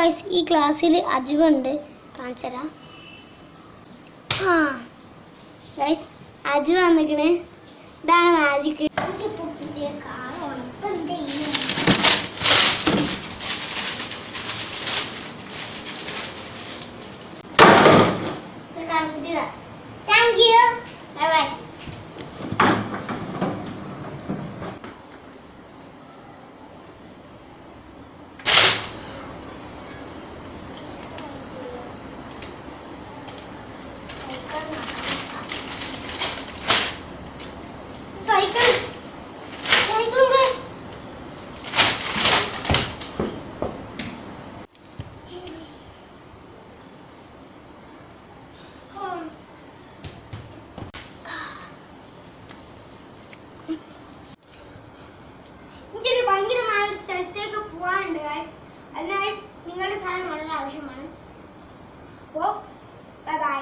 Guys ഈ ക്ലാസ്സിൽ അജുവുണ്ട്, കാണിച്ചു തരാം. ആ ഗൈസ് അജു വന്നിക്കണ്. ഇതാണ് magic. Thank you, bye bye. Cycle സൈക്കിളൂടെ എനിക്കൊരു ഭയങ്കരമായ ഒരു സ്ഥലത്തേക്ക് പോകാനുണ്ട് ഗൈസ്. അതിനായി നിങ്ങളുടെ സഹായം വളരെ ആവശ്യമാണ്. അപ്പോൾ ബൈ ബൈ.